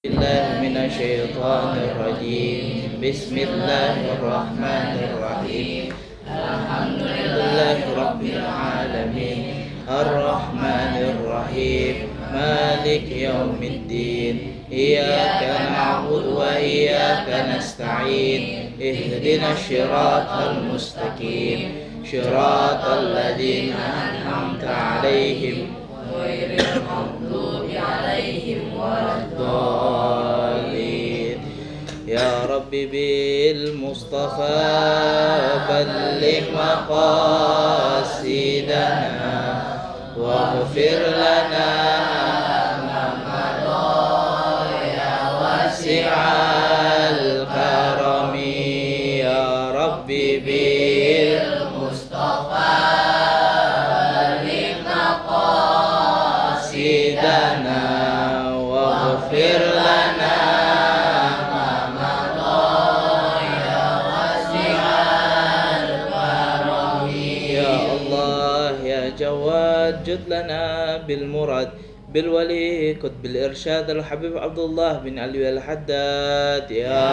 بالله من الشيطان الرجيم بسم الله الرحمن الرحيم الحمد لله رب العالمين الرحمن الرحيم مالك يوم الدين إياك نعبد وإياك نستعين اهدنا الصراط المستقيم صراط الذين أنعمت عليهم غير المغضوب عليهم ولا الضالين يا رب بالمصطفى بلغ مقاصدنا واغفر لنا ما مضى يا واسع الكرم يا رب بالمصطفى سيدنا واغفر لنا ما مضى يا واسع الكرم يا الله يا جواد جد لنا بالمراد بالولي كتب الإرشاد الحبيب عبد الله بن علي الحداد يا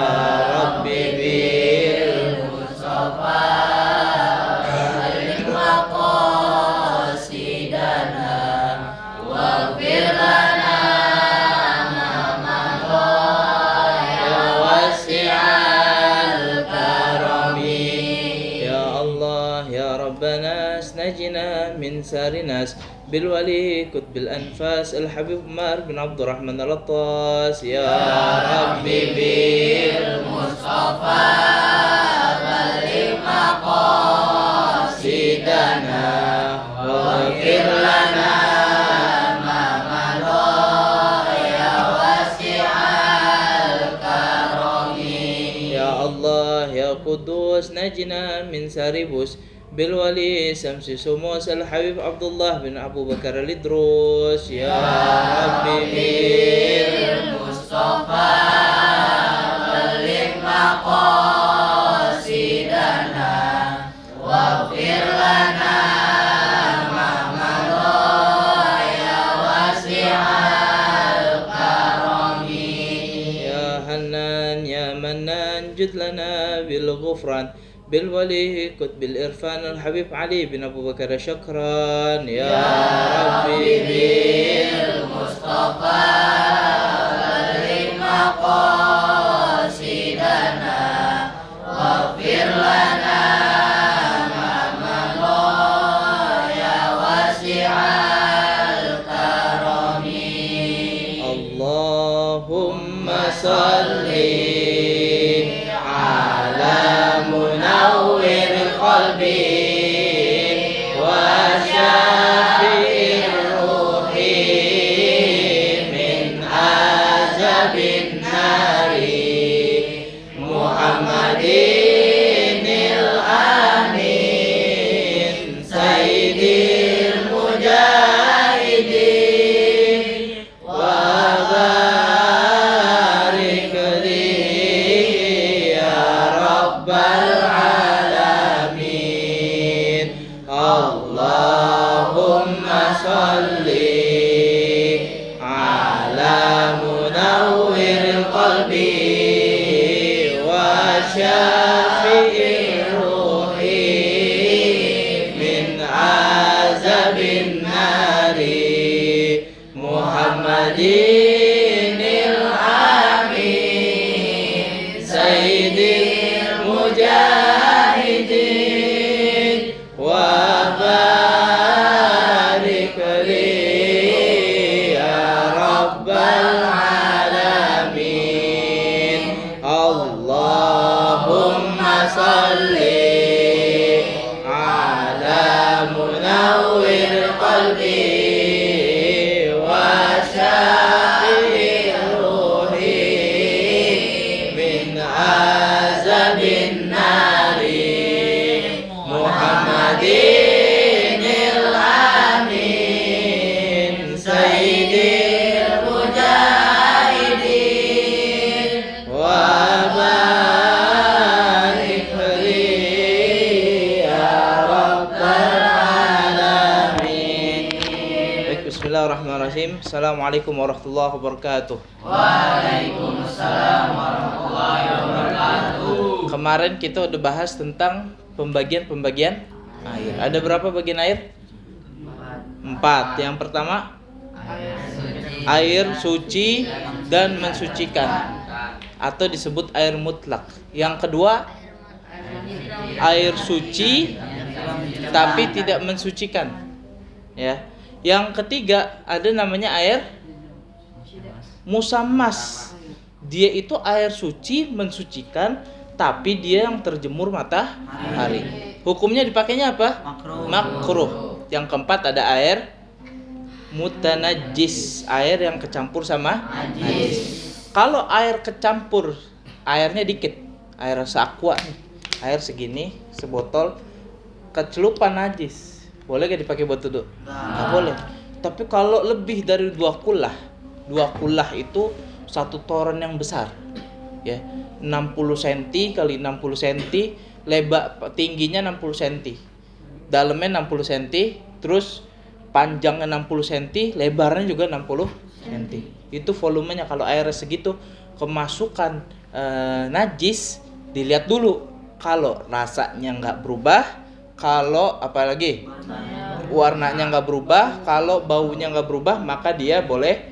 ربي بالمصطفى واغفر لنا ما مضى يا واسع الكرم يا الله يا ربنا اسنجنا من سار ناس بالولي كتب الأنفاس الحبيب عمر بن عبد الرحمن الطاس يا ربي بالمصطفى بلغ مقاصدنا واغفر لنا يا قدوس نجنا من ساربوس بالولي شمس سموس الحبيب عبد الله بن أبو بكر الإدروس يا ربي بالمصطفى بلغ مقاصدنا واغفر لنا ما مضى يا واسع الكرم يا حنان يا منان جد لنا بالغفران بالولي كتب الإرفان الحبيب علي بن أبو بكر شكرا يا ربي بالمصطفى بلغ مقاصدنا واغفر لنا ما مضى يا واسع الكرم اللهم صل منور قلبي وشافي الروح من عذاب النار محمد الأمين سيد المجاهدين وبارك لي يا رب العالمين اللهم صل على منور القلب وشافي الروح من عذاب النار محمد الأمين سيد المجاهدين وبارك لي يا رب العالمين اللهم Assalamualaikum warahmatullahi wabarakatuh. Waalaikumsalam warahmatullahi wabarakatuh. Kemarin kita udah bahas tentang pembagian air. Ada berapa bagian air? 4. Yang pertama, air suci dan mensucikan, atau disebut air mutlak. Yang kedua, air suci tapi tidak mensucikan. Ya. Yang ketiga, ada namanya air musammas. Dia itu air suci mensucikan, tapi dia yang terjemur matahari. Hukumnya dipakainya apa? Makruh. Yang keempat ada air mutanajjis, air yang kecampur sama najis. Kalau air kecampur, airnya dikit, air seaqua, air segini, sebotol, kecelupan najis, boleh gak dipakai buat wudhu? Nggak boleh. Tapi kalau lebih dari 2 kulah itu satu toren yang besar, ya, 60 cm kali 60 cm, lebar tingginya 60 cm, dalamnya 60 cm, terus panjangnya 60 cm, lebarnya juga 60 cm. Itu volumenya. Kalau air segitu kemasukan najis, dilihat dulu. Kalau rasanya nggak berubah, kalau apalagi warnanya nggak berubah, kalau baunya nggak berubah, maka dia boleh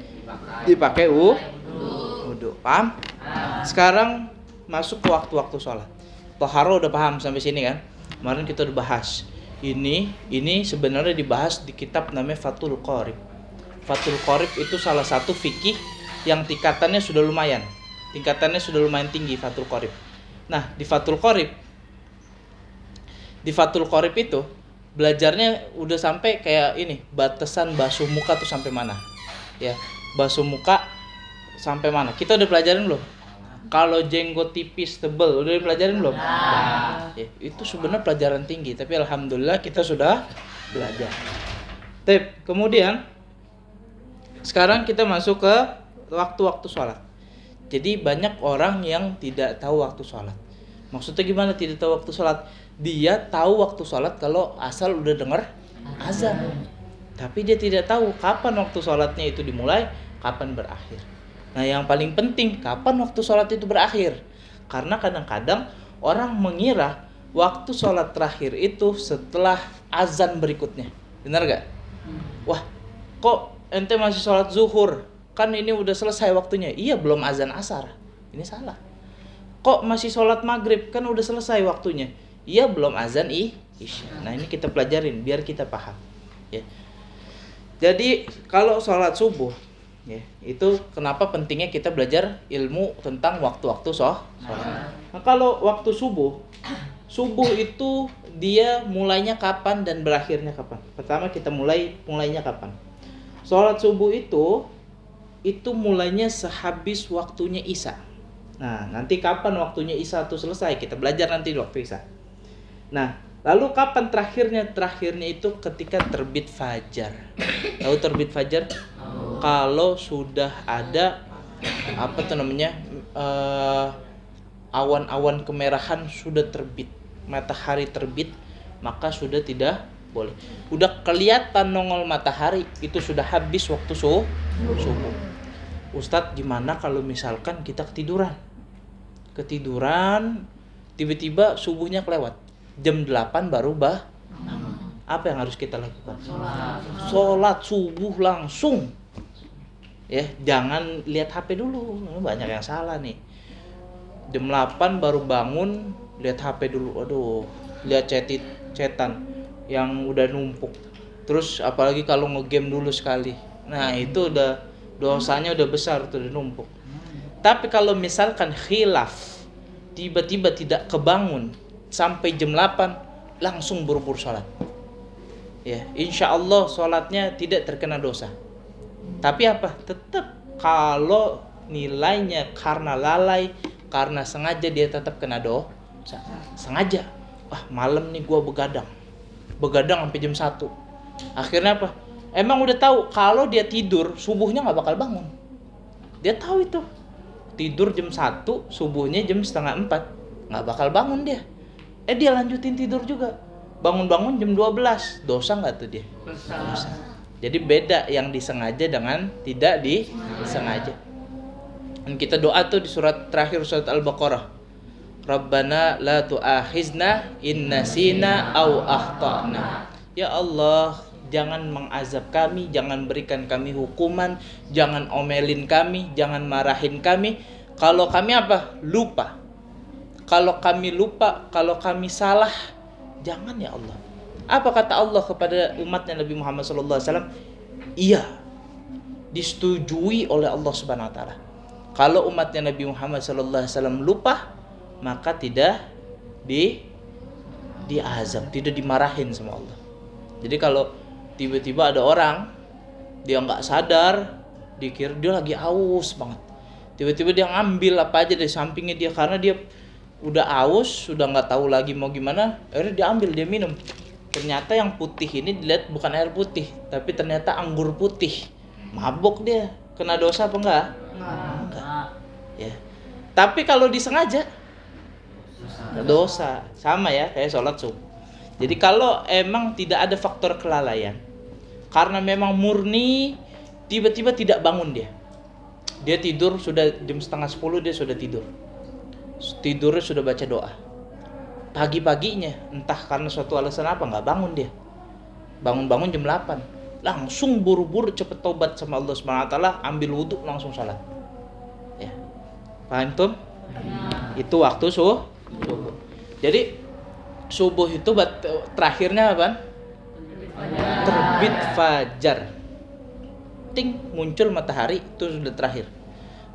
dipakai wudhu. Paham? Sekarang masuk ke waktu-waktu sholat. Toharo udah paham sampai sini kan? Kemarin kita udah bahas. Ini sebenarnya dibahas di kitab namanya Fathul Qorib. Fathul Qorib itu salah satu fikih yang tingkatannya sudah lumayan tinggi, Fathul Qorib. Nah, di Fathul Qorib itu belajarnya udah sampai kayak ini, batasan basuh muka tuh sampai mana? Ya, basuh muka sampai mana? Kita udah pelajarin belum? Kalau jenggot tipis tebel udah dipelajarin belum? Ya, itu sebenarnya pelajaran tinggi, tapi alhamdulillah kita sudah belajar. Kemudian sekarang kita masuk ke waktu-waktu sholat. Jadi banyak orang yang tidak tahu waktu sholat. Maksudnya gimana tidak tahu waktu sholat? Dia tahu waktu sholat kalau asal udah dengar azan, tapi dia tidak tahu kapan waktu sholatnya itu dimulai, kapan berakhir. Nah, yang paling penting, kapan waktu sholat itu berakhir? Karena kadang-kadang orang mengira waktu sholat terakhir itu setelah azan berikutnya. Benar gak? Wah, kok ente masih sholat zuhur? Kan ini udah selesai waktunya. Iya, belum azan asar. Ini salah. Kok masih sholat maghrib? Kan udah selesai waktunya. Iya, belum azan isya. Nah, ini kita pelajarin biar kita paham. Ya. Jadi kalau sholat subuh, ya, itu kenapa pentingnya kita belajar ilmu tentang waktu-waktu sholat. Nah, kalau waktu subuh itu dia mulainya kapan dan berakhirnya kapan? Pertama kita mulainya kapan? Sholat subuh itu mulainya sehabis waktunya isya. Nah, nanti kapan waktunya isya itu selesai? Kita belajar nanti di waktu isya. Nah, lalu kapan terakhirnya? Terakhirnya itu ketika terbit fajar. Tahu terbit fajar? Kalau sudah ada awan-awan kemerahan sudah terbit, matahari terbit, maka sudah tidak boleh. Udah kelihatan nongol matahari, itu sudah habis waktu subuh. Ustadz, gimana kalau misalkan kita ketiduran tiba-tiba subuhnya kelewat, jam 8 baru apa yang harus kita lakukan? Sholat subuh langsung. Ya, jangan lihat HP dulu. Banyak yang salah nih. Jam 8 baru bangun, lihat HP dulu. Aduh, lihat chatan yang udah numpuk. Terus apalagi kalau ngegame dulu sekali. Nah, itu udah dosanya udah besar tuh, udah numpuk. Tapi kalau misalkan khilaf, tiba-tiba tidak kebangun sampai jam 8, langsung buru-buru sholat. Ya, insya Allah sholatnya tidak terkena dosa. Tapi apa? Tetap kalau nilainya karena lalai, karena sengaja, dia tetap kena dosa. Sengaja. Wah, malam nih gua begadang sampai jam 1. Akhirnya apa? Emang udah tahu kalau dia tidur subuhnya nggak bakal bangun. Dia tahu itu. Tidur jam 1, subuhnya jam 3:30, nggak bakal bangun dia. Dia lanjutin tidur juga. Bangun-bangun jam 12, dosa nggak tuh dia? Dosa. Jadi beda yang disengaja dengan tidak disengaja. Dan kita doa tuh di surat terakhir surat Al-Baqarah. Rabbana la tu'akhizna in nasina aw akhtana. Ya Allah, jangan mengazab kami, jangan berikan kami hukuman, jangan omelin kami, jangan marahin kami kalau kami apa? Lupa. Kalau kami lupa, kalau kami salah, jangan ya Allah. Apa kata Allah kepada umatnya Nabi Muhammad SAW? Iya, disetujui oleh Allah Subhanahu Wa Taala. Kalau umatnya Nabi Muhammad SAW lupa, maka tidak diazab, tidak dimarahin sama Allah. Jadi kalau tiba-tiba ada orang dia nggak sadar, dikira dia lagi aus banget, tiba-tiba dia ngambil apa aja dari sampingnya dia karena dia udah aus, sudah nggak tahu lagi mau gimana, akhirnya dia ambil, dia minum. Ternyata yang putih ini dilihat bukan air putih, tapi ternyata anggur putih. Mabuk dia, kena dosa apa enggak? Enggak. Ya. Tapi kalau disengaja dosa, sama ya kayak sholat subuh. Jadi kalau emang tidak ada faktor kelalaian, karena memang murni tiba-tiba tidak bangun dia tidur sudah jam 9:30 dia sudah tidurnya sudah baca doa. Pagi-paginya entah karena suatu alasan apa nggak bangun dia, bangun jam 8, langsung buru-buru cepet tobat sama Allah SWT, ambil wudhu langsung salat. Ya, paham tuh? Itu waktu subuh. Jadi subuh itu terakhirnya apa? Terbit fajar. Ting, muncul matahari, itu sudah terakhir.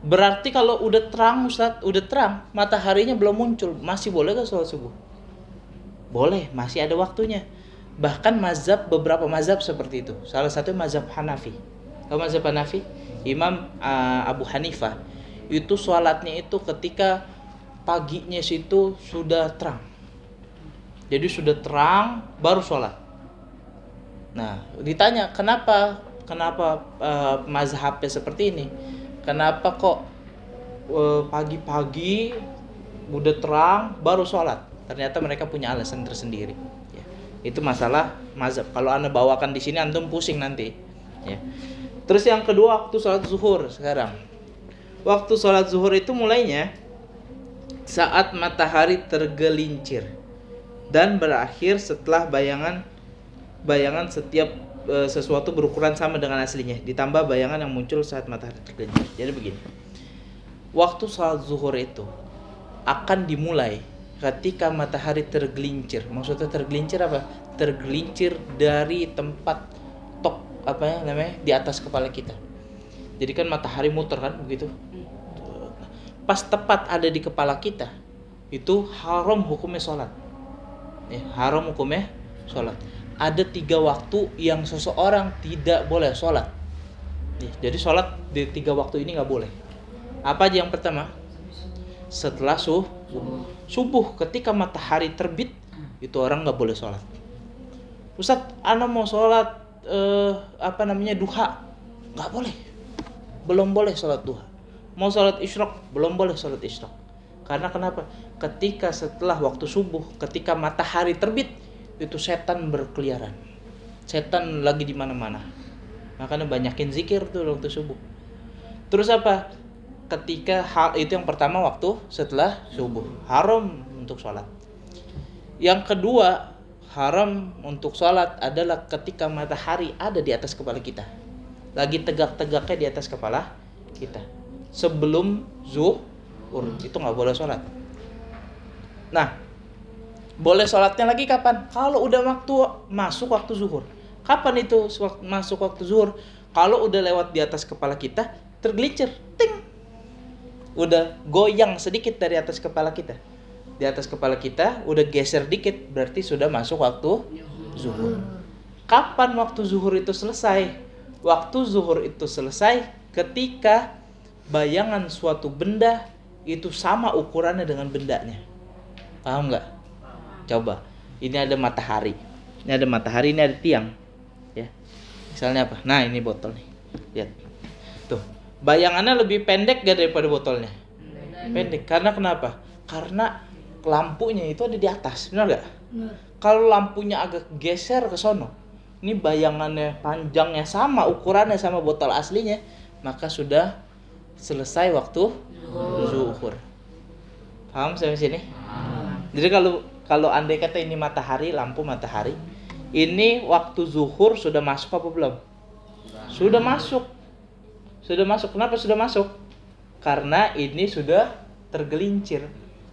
Berarti kalau udah terang Ustaz, udah terang, mataharinya belum muncul, masih boleh gak sholat subuh? Boleh, masih ada waktunya. Bahkan beberapa mazhab seperti itu. Salah satu mazhab Hanafi. Tahu mazhab Hanafi? Imam Abu Hanifah itu sholatnya itu ketika paginya situ sudah terang. Jadi sudah terang baru sholat. Nah, ditanya kenapa mazhabnya seperti ini? Kenapa kok pagi-pagi udah terang baru sholat? Ternyata mereka punya alasan tersendiri. Ya. Itu masalah mazhab. Kalau anda bawakan di sini antum pusing nanti. Ya. Terus yang kedua waktu sholat zuhur sekarang. Waktu sholat zuhur itu mulainya saat matahari tergelincir dan berakhir setelah bayangan setiap sesuatu berukuran sama dengan aslinya ditambah bayangan yang muncul saat matahari tergelincir. Jadi begini. Waktu sholat zuhur itu akan dimulai ketika matahari tergelincir. Maksudnya tergelincir apa? Tergelincir dari tempat di atas kepala kita. Jadi kan matahari muter kan begitu. Pas tepat ada di kepala kita, itu haram hukumnya sholat. Ya, haram hukumnya sholat. Ada 3 waktu yang seseorang tidak boleh sholat. Ya, jadi sholat di 3 waktu ini nggak boleh. Apa aja yang pertama? Setelah subuh, ketika matahari terbit, itu orang nggak boleh sholat. Ustaz, ana mau sholat duha, nggak boleh. Belum boleh sholat duha. Mau sholat isyraq, belum boleh sholat isyraq. Karena kenapa? Ketika setelah waktu subuh, ketika matahari terbit, itu setan berkeliaran. Setan lagi di mana-mana. Makanya banyakin zikir tuh waktu subuh. Terus apa? Itu yang pertama waktu setelah subuh, haram untuk sholat. Yang kedua, haram untuk sholat adalah ketika matahari ada di atas kepala kita, lagi tegak-tegaknya di atas kepala kita. Sebelum zuhur itu nggak boleh sholat. Nah, boleh sholatnya lagi kapan? Kalau udah masuk waktu zuhur. Kapan itu masuk waktu zuhur? Kalau udah lewat di atas kepala kita, tergelincir, ting, udah goyang sedikit dari atas kepala kita. Di atas kepala kita udah geser dikit, berarti sudah masuk waktu zuhur. Kapan waktu zuhur itu selesai? Waktu zuhur itu selesai ketika bayangan suatu benda itu sama ukurannya dengan bendanya. Paham nggak? Coba, ini ada matahari, ini ada tiang, ya. Misalnya apa? Nah, ini botol nih, lihat, tuh, bayangannya lebih pendek gak daripada botolnya? Pendek. Karena kenapa? Karena lampunya itu ada di atas, benar nggak? Kalau lampunya agak geser ke sono, ini bayangannya panjangnya sama, ukurannya sama botol aslinya, maka sudah selesai waktu zuhur. Paham sampai sini? Jadi kalau andai kata ini matahari, lampu matahari, ini waktu zuhur sudah masuk apa belum? Sudah masuk. Sudah masuk. Kenapa sudah masuk? Karena ini sudah tergelincir.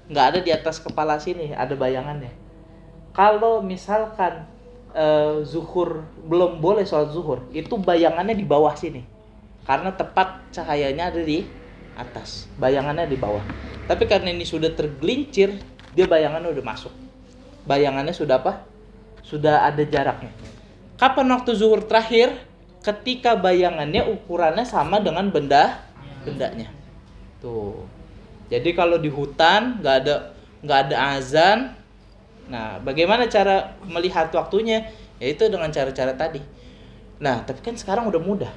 Nggak ada di atas kepala sini, ada bayangannya. Kalau misalkan zuhur belum boleh sholat zuhur, itu bayangannya di bawah sini. Karena tepat cahayanya ada di atas, bayangannya di bawah. Tapi karena ini sudah tergelincir, dia bayangannya udah masuk. Bayangannya sudah apa? Sudah ada jaraknya. Kapan waktu zuhur terakhir? Ketika bayangannya ukurannya sama dengan bendanya. Tuh. Jadi kalau di hutan nggak ada azan. Nah, bagaimana cara melihat waktunya? Yaitu dengan cara-cara tadi. Nah, tapi kan sekarang udah mudah.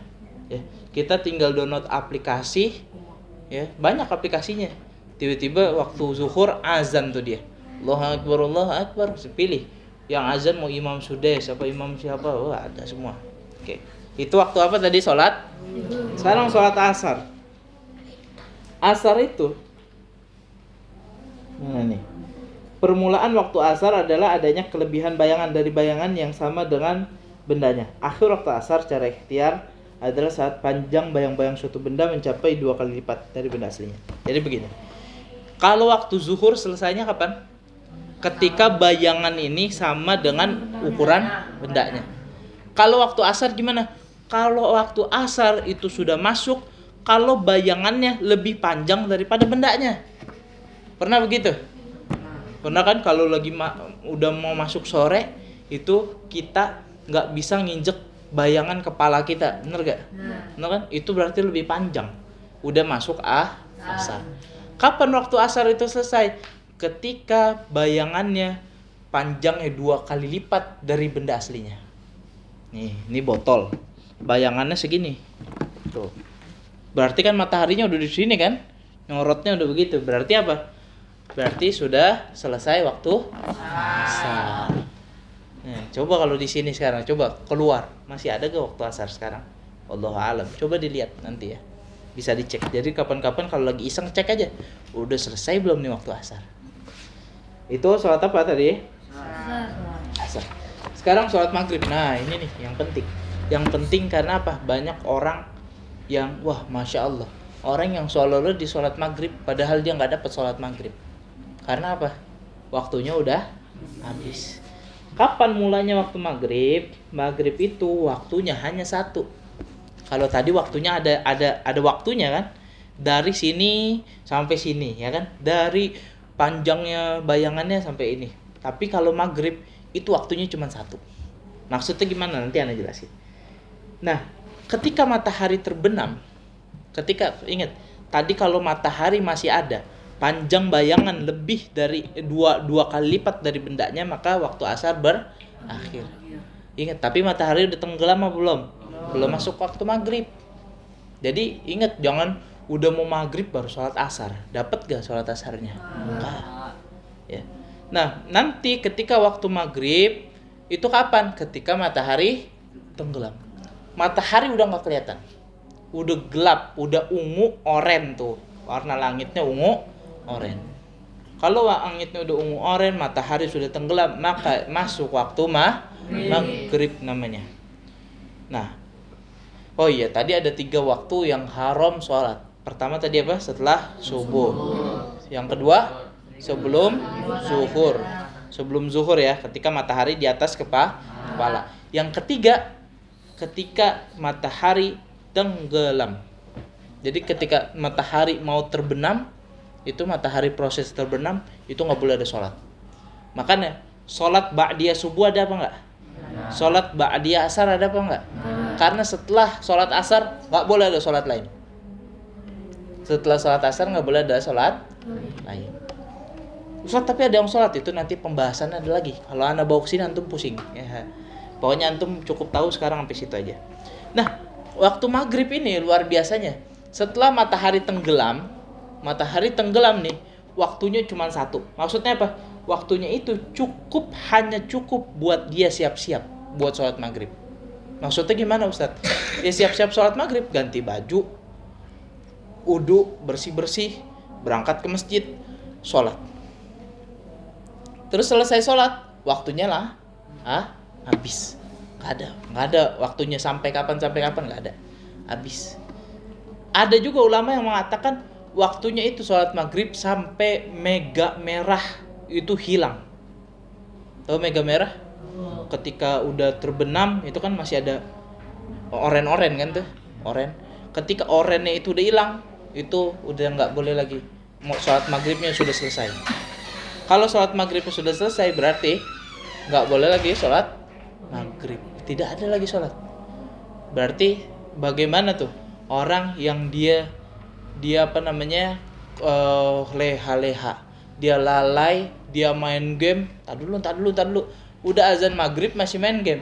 Ya, kita tinggal download aplikasi. Ya, banyak aplikasinya. Tiba-tiba waktu zuhur azan tuh dia. Allahu Akbar, pilih. Yang azan mau Imam Sudais apa imam siapa? Oh, ada semua. Oke. Itu waktu apa tadi sholat? Sekarang sholat asar. Asar itu nah nih. Permulaan waktu asar adalah adanya kelebihan bayangan dari bayangan yang sama dengan bendanya. Akhir waktu asar secara ikhtiar adalah saat panjang bayang-bayang suatu benda mencapai 2 kali lipat dari benda aslinya. Jadi begini. Kalau waktu zuhur selesainya kapan? Ketika bayangan ini sama dengan ukuran bendanya. Kalau waktu asar gimana? Kalau waktu asar itu sudah masuk kalau bayangannya lebih panjang daripada bendanya. Pernah begitu? Pernah kan kalau lagi udah mau masuk sore itu kita nggak bisa nginjek bayangan kepala kita, bener gak? Bener kan? Itu berarti lebih panjang. Udah masuk asar. Kapan waktu asar itu selesai? Ketika bayangannya panjangnya 2 kali lipat dari benda aslinya. Nih, ini botol. Bayangannya segini. Tuh. Berarti kan mataharinya udah di sini kan? Nyorotnya udah begitu. Berarti apa? Berarti sudah selesai waktu asar. Nah, coba kalau di sini sekarang, coba keluar. Masih ada gak waktu asar sekarang? Wallahu a'lam. Coba dilihat nanti ya. Bisa dicek. Jadi kapan-kapan kalau lagi iseng cek aja. Udah selesai belum nih waktu asar? Itu sholat apa tadi? Asar. Sekarang sholat maghrib. Nah ini nih yang penting. Yang penting karena apa? Banyak orang yang wah masya Allah. Orang yang sholat di sholat maghrib padahal dia nggak dapat sholat maghrib. Karena apa? Waktunya udah habis. Kapan mulanya waktu maghrib? Maghrib itu waktunya hanya satu. Kalau tadi waktunya ada waktunya kan? Dari sini sampai sini ya kan? Dari panjangnya bayangannya sampai ini. Tapi kalau maghrib itu waktunya cuma satu. Maksudnya gimana? Nanti Ana jelasin. Nah, ketika matahari terbenam, ingat tadi kalau matahari masih ada, panjang bayangan lebih dari dua kali lipat dari bendanya, maka waktu asar berakhir. Ingat, tapi matahari udah tenggelam apa belum? Belum masuk waktu maghrib. Jadi ingat, jangan udah mau maghrib baru sholat asar. Dapat gak sholat asarnya? Enggak. Ya. Nah, nanti ketika waktu maghrib itu kapan? Ketika matahari tenggelam. Matahari udah nggak kelihatan, udah gelap, udah ungu oren tuh, warna langitnya ungu oren. Kalau langitnya udah ungu oren, matahari sudah tenggelam, maka masuk waktu maghrib namanya. Nah, oh iya, tadi ada 3 waktu yang haram sholat. Pertama tadi apa? Setelah subuh. Yang kedua sebelum zuhur. Sebelum zuhur ya, ketika matahari di atas kepala. Yang ketiga ketika matahari tenggelam. Jadi ketika matahari mau terbenam, itu matahari proses terbenam, itu nggak boleh ada sholat. Makanya sholat ba'diyah subuh ada apa nggak? Sholat ba'diyah asar ada apa nggak? Karena setelah sholat asar nggak boleh ada sholat lain. Setelah sholat asar nggak boleh ada sholat lain. Ustaz, tapi ada yang sholat itu nanti pembahasannya ada lagi. Kalau anda bawa kesini antum pusing. Ya. Pokoknya antum cukup tahu sekarang sampai situ aja. Nah, waktu maghrib ini luar biasanya. Setelah matahari tenggelam nih, waktunya cuma satu. Maksudnya apa? Waktunya itu hanya cukup buat dia siap-siap buat sholat maghrib. Maksudnya gimana Ustaz? Ya siap-siap sholat maghrib, ganti baju, wudu, bersih-bersih, berangkat ke masjid, sholat. Terus selesai sholat, waktunya lah habis. Nggak ada waktunya sampai kapan, nggak ada. Habis. Ada juga ulama yang mengatakan waktunya itu sholat maghrib sampai mega merah itu hilang. Tahu mega merah? Ketika udah terbenam itu kan masih ada oren-oren kan tuh, oren. Ketika orennya itu udah hilang, itu udah nggak boleh lagi. Sholat maghribnya sudah selesai. Kalau sholat maghribnya sudah selesai berarti nggak boleh lagi sholat maghrib. Tidak ada lagi sholat. Berarti bagaimana tuh orang yang dia leha-leha, dia lalai, dia main game. Tar dulu. Udah azan maghrib masih main game,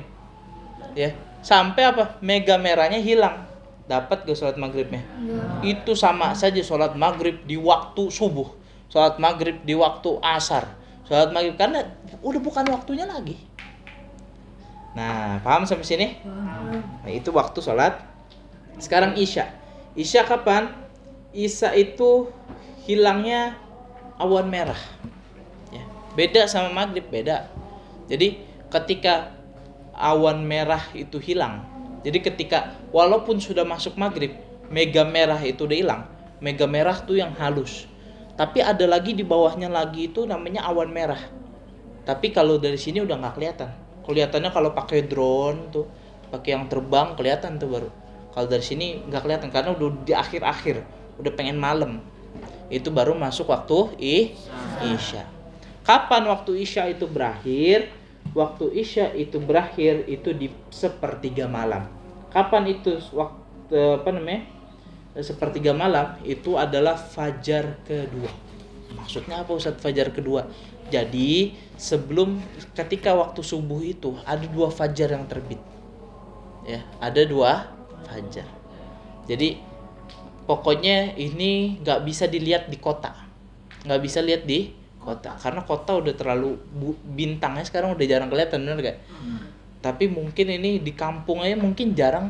ya sampai mega merahnya hilang. Dapat gak sholat maghribnya? Itu sama saja sholat maghrib di waktu subuh, sholat maghrib di waktu asar, sholat maghrib karena udah bukan waktunya lagi. Nah, paham sampai sini? Nah, itu waktu sholat. Sekarang isya. Isya kapan? Isya itu hilangnya awan merah. Ya, beda sama maghrib, beda. Jadi ketika awan merah itu hilang, jadi ketika walaupun sudah masuk maghrib, mega merah itu udah hilang. Mega merah tuh yang halus. Tapi ada lagi di bawahnya lagi itu namanya awan merah. Tapi kalau dari sini udah nggak kelihatan. Kelihatannya kalau pakai drone tuh, pakai yang terbang kelihatan tuh baru. Kalau dari sini nggak kelihatan karena udah di akhir-akhir, udah pengen malam. Itu baru masuk waktu isya. Kapan waktu isya itu berakhir? Waktu isya itu berakhir itu di sepertiga malam. Kapan itu sepertiga malam? Itu adalah fajar kedua. Maksudnya apa Ustaz fajar kedua? Jadi ketika waktu subuh itu ada 2 fajar yang terbit. Ya, ada 2 fajar. Jadi pokoknya ini nggak bisa dilihat di kota, nggak bisa lihat di kota karena kota udah terlalu bintangnya sekarang udah jarang kelihatan, benar gak? Tapi mungkin ini di kampung aja mungkin jarang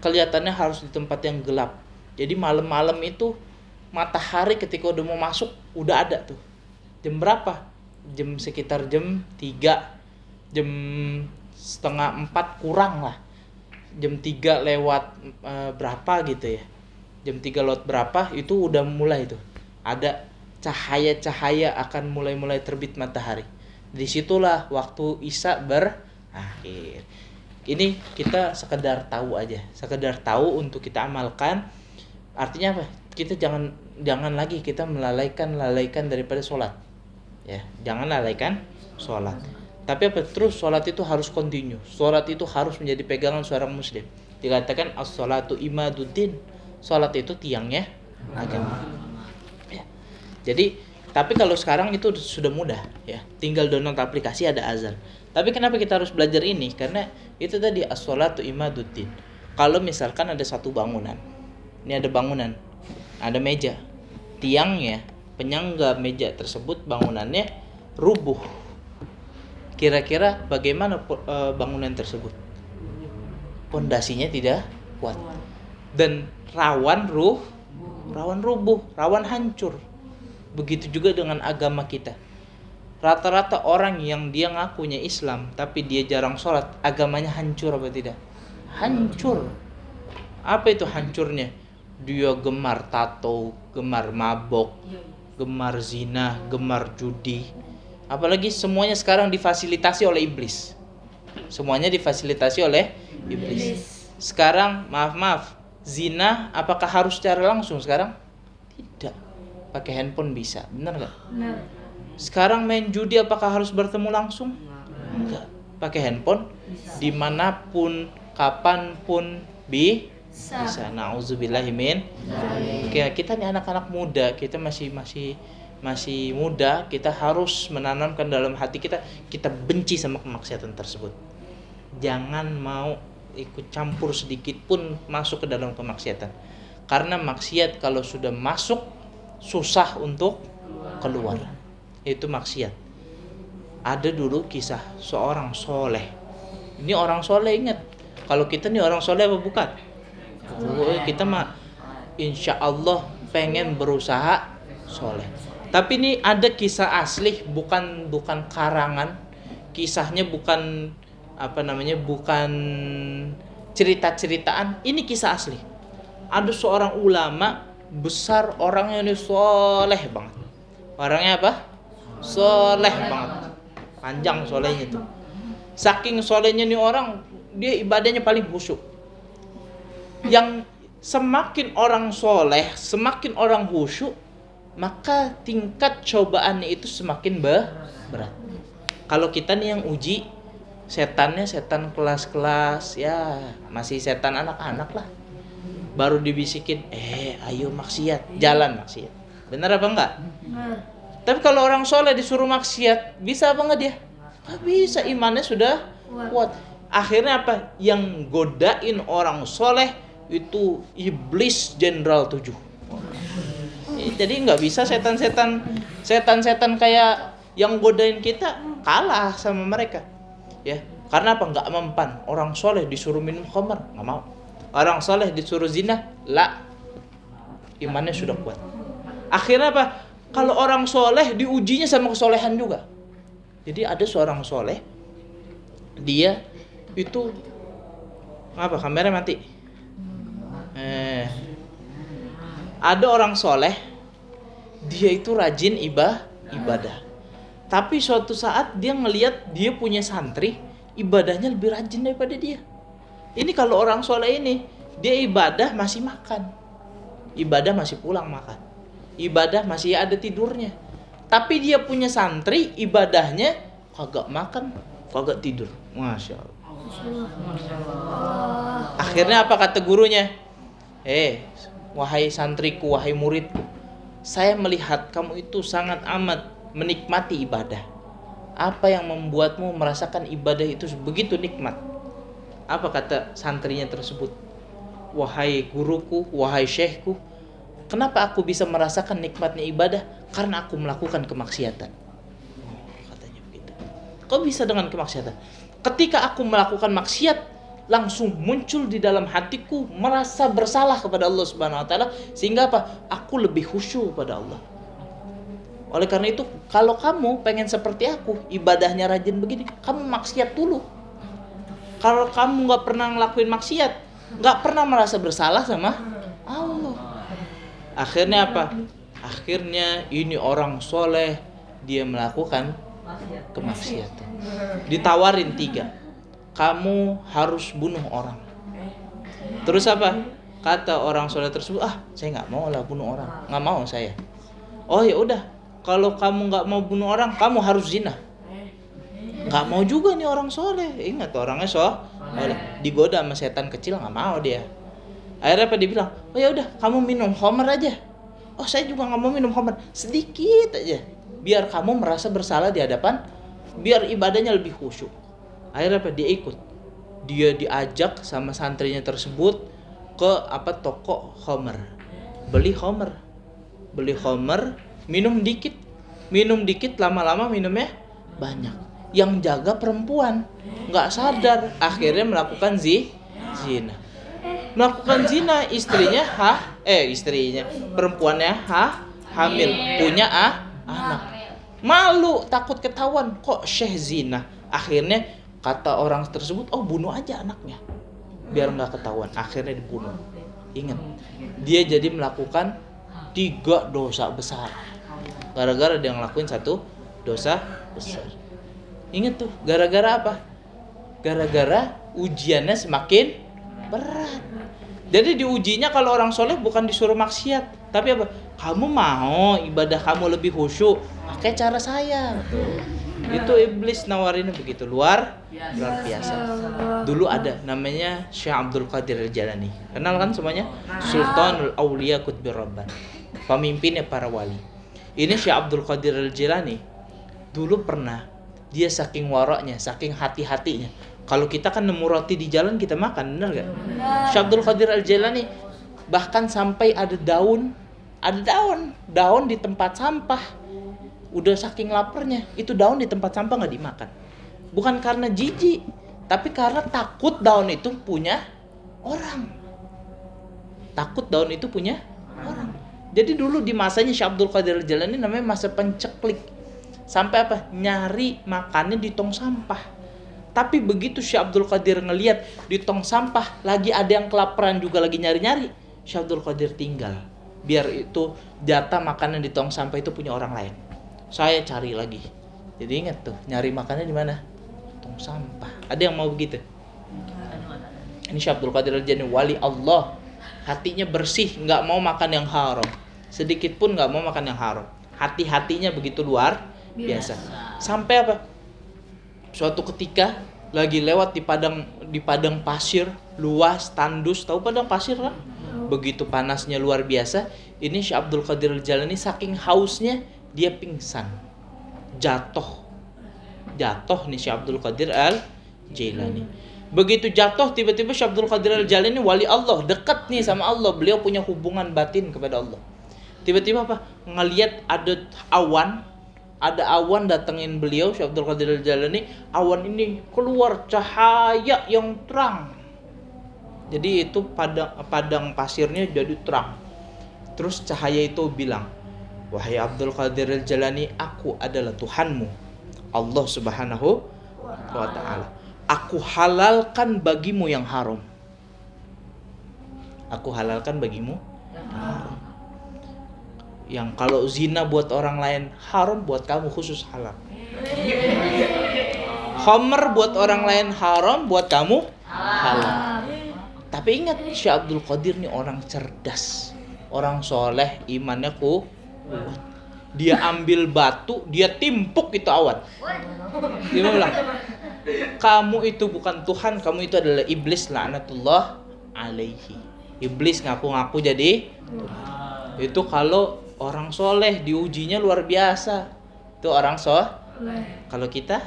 kelihatannya harus di tempat yang gelap. Jadi malam-malam itu matahari ketika udah mau masuk udah ada tuh. Jam berapa? Sekitar jam 3, jam setengah 4 kurang lah, jam 3 lewat berapa gitu ya, jam 3 lewat berapa itu udah mulai tuh ada cahaya-cahaya akan mulai terbit matahari. Disitulah waktu isya berakhir. Ini kita sekedar tahu aja, sekedar tahu untuk kita amalkan. Artinya apa? Kita jangan lagi kita melalaikan daripada sholat. Ya, jangan lalaikan sholat. Tapi terus sholat itu harus continue. Sholat itu harus menjadi pegangan seorang muslim. Dikatakan as-sholatu imaduddin. Sholat itu tiangnya agama. Ya. Jadi, tapi kalau sekarang itu sudah mudah ya. Tinggal download aplikasi ada azan. Tapi kenapa kita harus belajar ini? Karena itu tadi as-sholatu imaduddin. Kalau misalkan ada satu bangunan. Ini ada bangunan. Ada meja. Tiangnya, penyangga meja tersebut bangunannya rubuh. Kira-kira bagaimana bangunan tersebut? Pondasinya tidak kuat dan rawan rubuh, rawan hancur. Begitu juga dengan agama kita. Rata-rata orang yang dia ngakunya Islam tapi dia jarang sholat, agamanya hancur apa tidak? Hancur. Apa itu hancurnya? Dia gemar tato, gemar mabok, gemar zina, gemar judi. Apalagi semuanya sekarang difasilitasi oleh iblis. Semuanya difasilitasi oleh iblis. Sekarang maaf, zina apakah harus secara langsung sekarang? Tidak. Pakai handphone bisa, benar nggak? Benar. Sekarang main judi apakah harus bertemu langsung? Enggak. Pakai handphone dimanapun, kapanpun bisa. Nauzubillahi min. Oke, kita nih anak-anak muda, kita masih muda, kita harus menanamkan dalam hati kita benci sama kemaksiatan tersebut. Jangan mau ikut campur sedikit pun masuk ke dalam kemaksiatan. Karena maksiat kalau sudah masuk susah untuk keluar. Itu maksiat. Ada dulu kisah seorang soleh. Ini orang soleh, ingat, Kalau kita nih orang soleh apa bukan? Kita mah insya Allah pengen berusaha soleh. Tapi ini ada kisah asli, bukan karangan. Kisahnya bukan bukan cerita-ceritaan. Ini kisah asli. Ada seorang ulama besar, orangnya ini soleh banget. Orangnya apa? Soleh banget. Panjang solehnya tuh. Saking solehnya nih orang, dia ibadahnya paling khusyuk. Yang semakin orang soleh, semakin orang khusyuk, maka tingkat cobaannya itu semakin berat. Kalau kita nih yang uji, setannya setan kelas-kelas, ya masih setan anak-anak lah. Baru dibisikin, ayo maksiat, jalan maksiat. Benar apa enggak? Tapi kalau orang soleh disuruh maksiat, bisa apa enggak dia? Nggak bisa, imannya sudah kuat. Akhirnya apa? Yang godain orang soleh itu iblis jenderal 7. Jadi nggak bisa setan-setan kayak yang godain kita kalah sama mereka. Ya, karena apa? Nggak mempan. Orang soleh disuruh minum khamar, nggak mau. Orang soleh disuruh zina, la. Imannya sudah kuat. Akhirnya apa? Kalau orang soleh diujinya sama kesolehan juga. Jadi ada seorang soleh, dia itu apa? Kamera mati. Ada orang soleh, dia itu rajin ibadah. Tapi suatu saat dia ngelihat dia punya santri, ibadahnya lebih rajin daripada dia. Ini kalau orang soleh ini, dia ibadah masih makan, ibadah masih pulang makan, ibadah masih ada tidurnya. Tapi dia punya santri, ibadahnya kagak makan, kagak tidur. Masya Allah. Akhirnya apa kata gurunya? Wahai santriku, wahai muridku, saya melihat kamu itu sangat amat menikmati ibadah. Apa yang membuatmu merasakan ibadah itu begitu nikmat? Apa kata santrinya tersebut? Wahai guruku, wahai syekhku, kenapa aku bisa merasakan nikmatnya ibadah? Karena aku melakukan kemaksiatan. Katanya begitu. Kok bisa dengan kemaksiatan? Ketika aku melakukan maksiat, langsung muncul di dalam hatiku merasa bersalah kepada Allah Subhanahu wa taala, sehingga apa? Aku lebih khusyuk pada Allah. Oleh karena itu, kalau kamu pengen seperti aku, ibadahnya rajin begini, kamu maksiat dulu. Kalau kamu nggak pernah ngelakuin maksiat, nggak pernah merasa bersalah sama Allah. Akhirnya apa? Akhirnya ini orang soleh, dia melakukan kemaksiatan. Ditawarin 3, kamu harus bunuh orang. Terus apa? Kata orang soleh tersebut, saya nggak mau lah bunuh orang, nggak mau saya. Oh ya udah, kalau kamu nggak mau bunuh orang, kamu harus zina. Nggak mau juga nih orang soleh. Ingat orangnya soleh, digoda sama setan kecil, nggak mau dia. Akhirnya apa? Dibilang, oh ya udah, kamu minum khamar aja. Oh saya juga nggak mau minum khamar, sedikit aja, biar kamu merasa bersalah di hadapan, biar ibadahnya lebih khusyuk. Akhirnya apa? Dia ikut. Dia diajak sama santrinya tersebut ke toko khamar. Beli khamar, minum dikit, lama-lama minumnya banyak. Yang jaga perempuan, nggak sadar, akhirnya melakukan zina. Melakukan zina, perempuannya hamil, punya anak. Malu, takut ketahuan, kok syekh zina. Akhirnya kata orang tersebut, bunuh aja anaknya, biar nggak ketahuan. Akhirnya dibunuh. Ingat, dia jadi melakukan 3 dosa besar, gara-gara dia ngelakuin 1 dosa besar. Ingat tuh, gara-gara apa? Gara-gara ujiannya semakin berat. Jadi diujinya kalau orang soleh bukan disuruh maksiat, tapi apa? Kamu mau ibadah kamu lebih khusyuk, pakai cara saya. Itu iblis nawarinnya begitu luar biasa. Dulu ada namanya Syekh Abdul Qadir Al-Jilani. Kenal kan semuanya? Sultanul Auliya Qutbur Rabban, pemimpinnya para wali. Ini Syekh Abdul Qadir Al-Jilani dulu pernah, dia saking waraknya, saking hati-hatinya. Kalau kita kan nemu roti di jalan kita makan, benar gak? Syekh Abdul Qadir Al-Jilani bahkan sampai ada daun di tempat sampah. Udah saking laparnya, itu daun di tempat sampah nggak dimakan. Bukan karena jijik, Tapi karena takut daun itu punya orang. Takut daun itu punya orang. Jadi dulu di masanya Syekh Abdul Qadir Al-Jailani namanya masa penceklik. Sampai apa? Nyari makannya di tong sampah. Tapi begitu Syekh Abdul Qadir ngelihat di tong sampah lagi ada yang kelaparan juga lagi nyari-nyari, Syekh Abdul Qadir tinggal. Biar itu jatah makanan di tong sampah itu punya orang lain. Saya cari lagi. Jadi ingat tuh, nyari makannya di mana? Tong sampah. Ada yang mau begitu? Ini Syekh Abdul Qadir Al-Jailani wali Allah. Hatinya bersih, nggak mau makan yang haram. Sedikit pun nggak mau makan yang haram. Hati-hatinya begitu luar biasa. Sampai apa? Suatu ketika lagi lewat di padang pasir luas, tandus. Tahu padang pasir kan? Begitu panasnya luar biasa. Ini Syekh Abdul Qadir Al-Jailani saking hausnya dia pingsan. Jatuh nih Syekh Abdul Qadir Al-Jailani. Begitu jatuh tiba-tiba Syekh Abdul Qadir Al-Jailani wali Allah, dekat nih sama Allah, beliau punya hubungan batin kepada Allah. Tiba-tiba apa? Ngelihat ada awan datengin beliau Syekh Abdul Qadir Al-Jailani, awan ini keluar cahaya yang terang. Jadi itu padang pasirnya jadi terang. Terus cahaya itu bilang, "Wahai Abdul Qadir Al-Jailani, aku adalah Tuhanmu, Allah Subhanahu wa ta'ala. Aku halalkan bagimu yang haram. Aku halalkan bagimu yang haram. Yang kalau zina buat orang lain haram, buat kamu khusus halal. Khamr buat orang lain haram, buat kamu halal." Tapi ingat, Syekh Abdul Qadir ini orang cerdas, orang soleh, imannya kuat. Dia ambil batu, dia timpuk itu awan. Dia bilang, "Kamu itu bukan Tuhan, kamu itu adalah iblis, laknatullah alaihi." Iblis ngaku-ngaku jadi Tuhan. Itu kalau orang soleh diujinya luar biasa. Itu orang soleh. Kalau kita,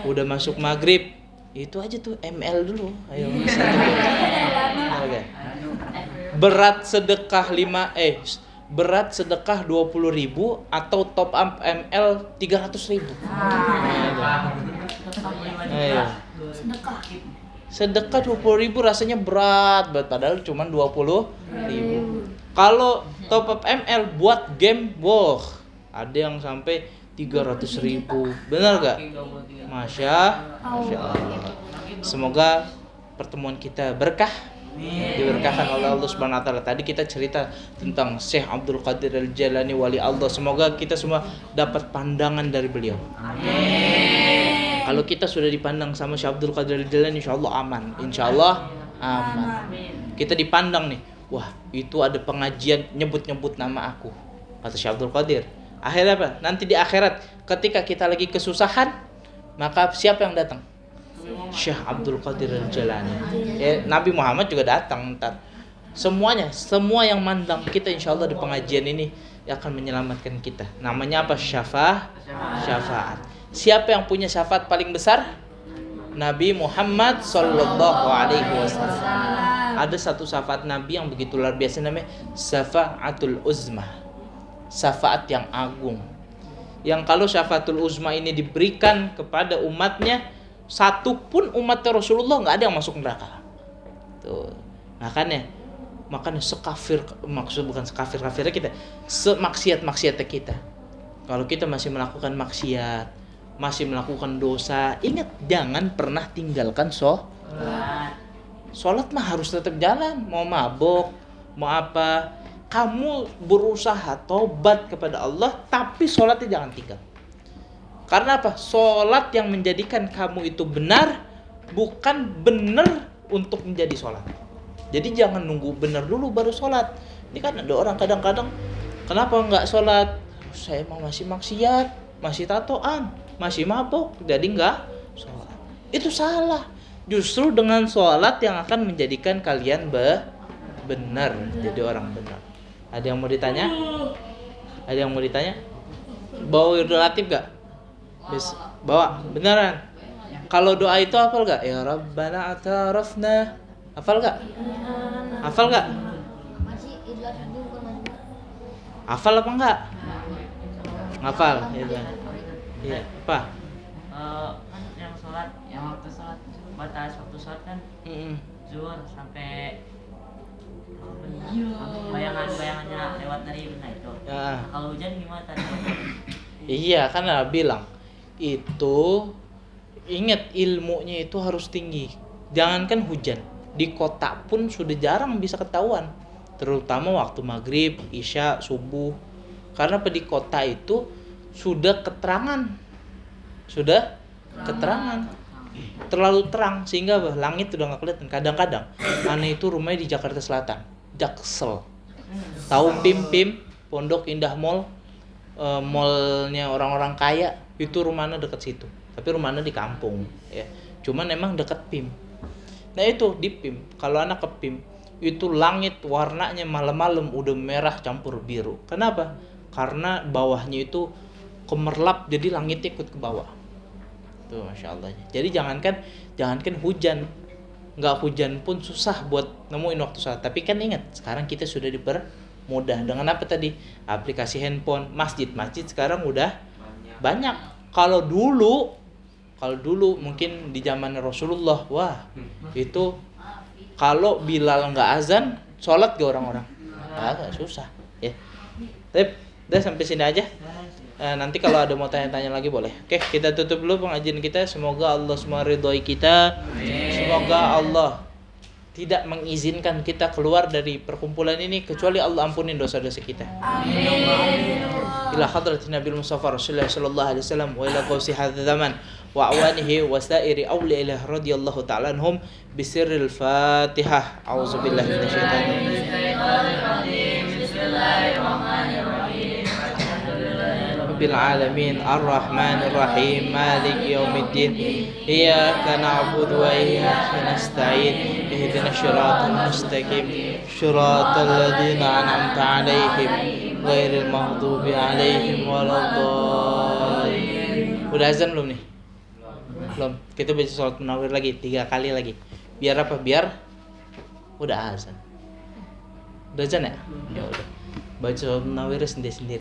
udah masuk maghrib, itu aja tuh ML dulu. Ayo berat sedekah 20.000 atau top up ML 300.000. Ayo. Sedekah 20.000 rasanya berat padahal cuma 20.000. Kalau top up ML buat game, ada yang sampai 300.000. Benar gak? Masya Allah. Semoga pertemuan kita berkah, diberkahkan oleh Allah Subhanahu wa taala. Tadi kita cerita tentang Syekh Abdul Qadir Al-Jailani wali Allah. Semoga kita semua dapat pandangan dari beliau. Amin. Kalau kita sudah dipandang sama Syekh Abdul Qadir Al-Jailani, insyaallah aman. Insyaallah aman. Kita dipandang nih. Wah, itu ada pengajian nyebut-nyebut nama aku. Kata Syekh Abdul Qadir. Akhirnya apa? Nanti di akhirat ketika kita lagi kesusahan, maka siapa yang datang? Syekh Abdul Qadir Al-Jailani. Nabi Muhammad juga datang ntar. Semua yang mandang kita insyaallah di pengajian ini akan menyelamatkan kita. Namanya apa? Syafaat. Siapa yang punya syafaat paling besar? Nabi Muhammad sallallahu alaihi wasallam. Ada satu syafaat Nabi yang begitu luar biasa, namanya Syafaatul Uzmah. Syafaat yang agung. Yang kalau Syafaatul Uzmah ini diberikan kepada umatnya, satu pun umatnya Rasulullah nggak ada yang masuk neraka. Tuh. Makanya sekafirnya kita, semaksiat-maksiatnya kita. Kalau kita masih melakukan maksiat, masih melakukan dosa, ingat jangan pernah tinggalkan sholat. Sholat mah harus tetap jalan, mau mabok, mau apa, kamu berusaha tobat kepada Allah, tapi sholatnya jangan tinggal. Karena apa? Sholat yang menjadikan kamu itu benar, bukan benar untuk menjadi sholat. Jadi jangan nunggu benar dulu baru sholat. Ini kan ada orang kadang-kadang, kenapa nggak sholat? Saya masih maksiat, masih tatoan, masih mabok, jadi nggak sholat. Itu salah. Justru dengan sholat yang akan menjadikan kalian benar, jadi orang benar. Ada yang mau ditanya? Ada yang mau ditanya? Bawa relatif gak? Bawa, beneran. Kalau doa itu hafal gak? Ya Rabbana atarafna. Hafal gak? Hafal gak? Hafal apa enggak? Hafal. Iya. Apa? Yang sholat batas waktu sholat kan Mm-mm. zuhur sampai bayangannya lewat dari benda itu. Ya. Kalau hujan gimana tadi? Iya kan saya bilang itu, ingat ilmunya itu harus tinggi. Jangankan hujan, di kota pun sudah jarang bisa ketahuan, terutama waktu maghrib, isya, subuh. Karena di kota itu sudah keterangan terlalu terang sehingga langit udah nggak kelihatan. Kadang-kadang aneh itu rumahnya di Jakarta Selatan, Jaksel. Tahu PIM Pondok Indah Mall, mallnya orang-orang kaya, itu rumahnya dekat situ. Tapi rumahnya di kampung, ya. Cuman emang dekat PIM. Nah itu di PIM, kalau anak ke PIM itu langit warnanya malam-malam udah merah campur biru. Kenapa? Karena bawahnya itu kemerlap, jadi langitnya ikut ke bawah. Tuh, masya Allah. Jadi jangankan hujan, nggak hujan pun susah buat nemuin waktu sholat. Tapi kan ingat, sekarang kita sudah dipermudah dengan apa tadi? Aplikasi handphone. Masjid sekarang udah banyak. Kalau dulu mungkin di zaman Rasulullah, wah itu kalau Bilal nggak azan, sholat ke orang-orang agak susah, ya. Tapi udah sampai sini aja. Nanti kalau ada mau tanya-tanya lagi boleh. Oke, kita tutup dulu pengajian kita. Semoga Allah semua ridhoi kita. Semoga Allah tidak mengizinkan kita keluar dari perkumpulan ini kecuali Allah ampunin dosa-dosa kita. Amin. Ila hadratin Nabil Mustafa Rasulullah sallallahu alaihi wasallam wa ila qausi hadzal zaman wa awanihi wa sa'iri awliya radhiyallahu ta'ala anhum bisirril Fatihah. A'udzubillahi minasyaitonir rajim. Bismillahirrahmanirrahim. Rabbil alamin arrahmanir rahim maliki yaumiddin iyyaka na'budu wa iyyaka nasta'in ihdinas siratal mustaqim siratal ladzina an'amta 'alaihim ghairil maghdubi 'alaihim waladdallin. Udah azan belum nih? Belum. Kita baca salat munawir lagi 3 kali lagi. Biar apa? Biar udah azan. Udah azan ya? Ya udah. Baca salat munawir sendiri-sendiri.